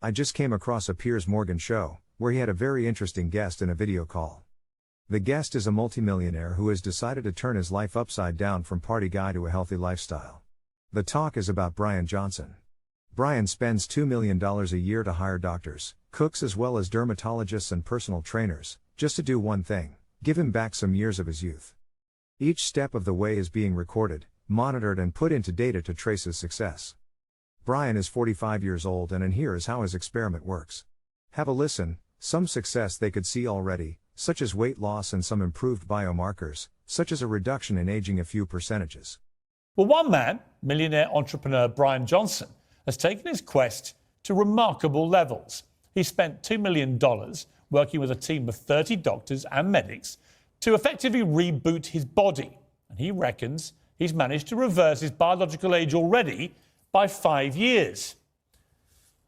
I just came across a Piers Morgan show, where he had a very interesting guest in a video call. The guest is a multi-millionaire who has decided to turn his life upside down from party guy to a healthy lifestyle. The talk is about Bryan Johnson. Bryan spends $2 million a year to hire doctors, cooks as well as dermatologists and personal trainers, just to do one thing: give him back some years of his youth. Each step of the way is being recorded, monitored and put into data to trace his success. Bryan is 45 years old and here is how his experiment works. Have a listen. Some success they could see already, such as weight loss and some improved biomarkers, such as a reduction in aging a few percentages. Well, one man, millionaire entrepreneur Bryan Johnson, has taken his quest to remarkable levels. He spent $2 million working with a team of 30 doctors and medics to effectively reboot his body. And he reckons he's managed to reverse his biological age already by 5 years.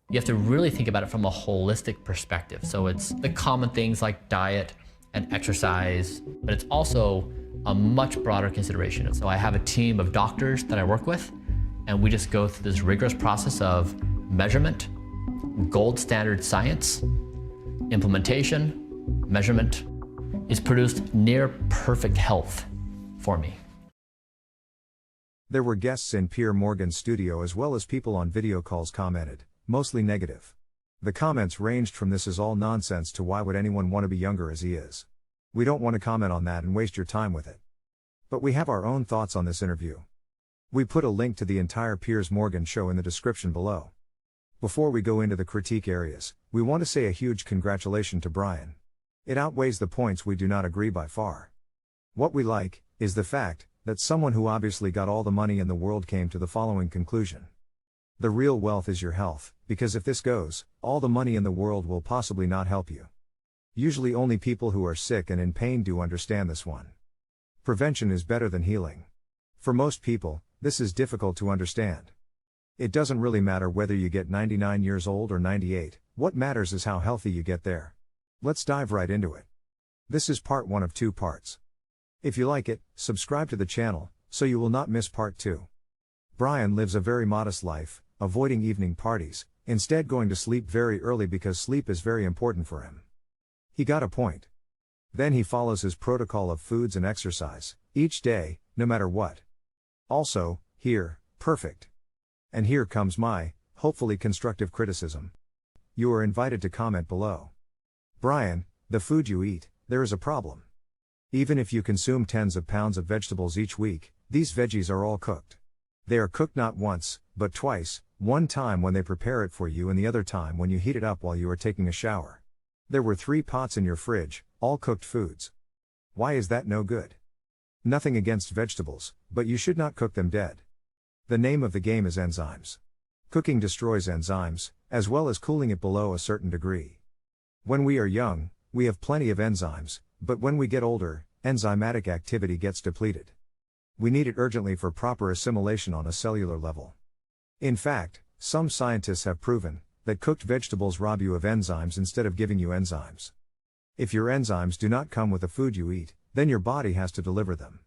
You have to really think about it from a holistic perspective. So it's the common things like diet and exercise, but it's also a much broader consideration. So I have a team of doctors that I work with, and we just go through this rigorous process of measurement, gold standard science, implementation, measurement. It's produced near perfect health for me. There were guests in Piers Morgan's studio as well as people on video calls commented, mostly negative. The comments ranged from "this is all nonsense" to "why would anyone want to be younger as he is?" We don't want to comment on that and waste your time with it. But we have our own thoughts on this interview. We put a link to the entire Piers Morgan show in the description below. Before we go into the critique areas, we want to say a huge congratulations to Bryan. It outweighs the points we do not agree by far. What we like is the fact that someone who obviously got all the money in the world came to the following conclusion. The real wealth is your health, because if this goes, all the money in the world will possibly not help you. Usually only people who are sick and in pain do understand this one. Prevention is better than healing. For most people, this is difficult to understand. It doesn't really matter whether you get 99 years old or 98, what matters is how healthy you get there. Let's dive right into it. This is part 1 of 2 parts. If you like it, subscribe to the channel, so you will not miss part 2. Bryan lives a very modest life, avoiding evening parties, instead going to sleep very early because sleep is very important for him. He got a point. Then he follows his protocol of foods and exercise, each day, no matter what. Also, here, perfect. And here comes my, hopefully constructive criticism. You are invited to comment below. Bryan, the food you eat, there is a problem. Even if you consume tens of pounds of vegetables each week, these veggies are all cooked. They are cooked not once, but twice, one time when they prepare it for you and the other time when you heat it up while you are taking a shower. There were 3 pots in your fridge, all cooked foods. Why is that no good? Nothing against vegetables, but you should not cook them dead. The name of the game is enzymes. Cooking destroys enzymes, as well as cooling it below a certain degree. When we are young, we have plenty of enzymes, but when we get older, enzymatic activity gets depleted. We need it urgently for proper assimilation on a cellular level. In fact, some scientists have proven that cooked vegetables rob you of enzymes instead of giving you enzymes. If your enzymes do not come with the food you eat, then your body has to deliver them.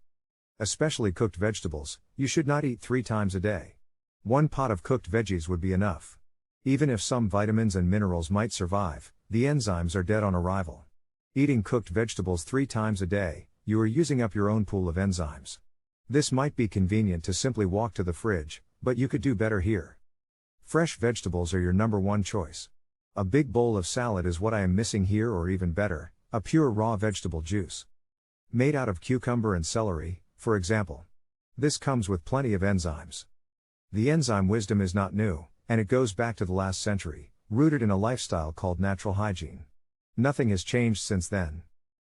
Especially cooked vegetables, you should not eat 3 times a day. 1 pot of cooked veggies would be enough. Even if some vitamins and minerals might survive, the enzymes are dead on arrival. Eating cooked vegetables 3 times a day, you are using up your own pool of enzymes. This might be convenient to simply walk to the fridge, but you could do better here. Fresh vegetables are your #1 choice. A big bowl of salad is what I am missing here, or even better, a pure raw vegetable juice. Made out of cucumber and celery, for example. This comes with plenty of enzymes. The enzyme wisdom is not new, and it goes back to the last century, rooted in a lifestyle called natural hygiene. Nothing has changed since then.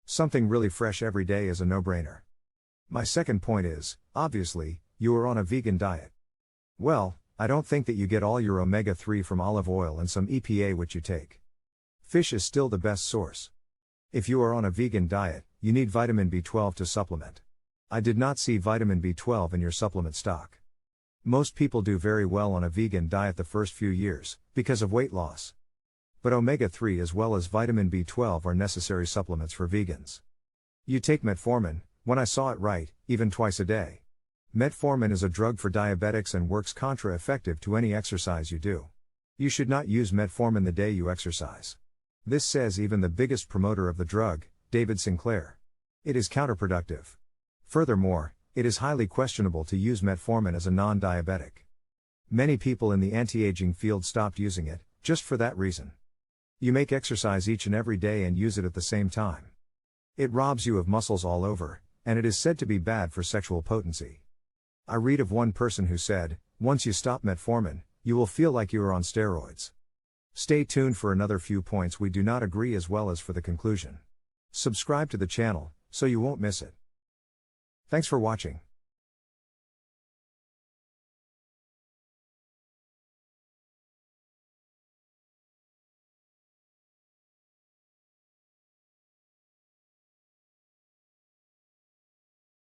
Something really fresh every day is a no-brainer. My second point is, obviously, you are on a vegan diet. Well, I don't think that you get all your omega-3 from olive oil and some EPA which you take. Fish is still the best source. If you are on a vegan diet, you need vitamin B12 to supplement. I did not see vitamin B12 in your supplement stock. Most people do very well on a vegan diet the first few years, because of weight loss. But omega-3 as well as vitamin B12 are necessary supplements for vegans. You take metformin, when I saw it right, even twice a day. Metformin is a drug for diabetics and works contra-effective to any exercise you do. You should not use metformin the day you exercise. This says even the biggest promoter of the drug, David Sinclair. It is counterproductive. Furthermore, it is highly questionable to use metformin as a non-diabetic. Many people in the anti-aging field stopped using it, just for that reason. You make exercise each and every day and use it at the same time. It robs you of muscles all over, and it is said to be bad for sexual potency. I read of one person who said, once you stop metformin, you will feel like you are on steroids. Stay tuned for another few points we do not agree as well as for the conclusion. Subscribe to the channel, so you won't miss it. Thanks for watching.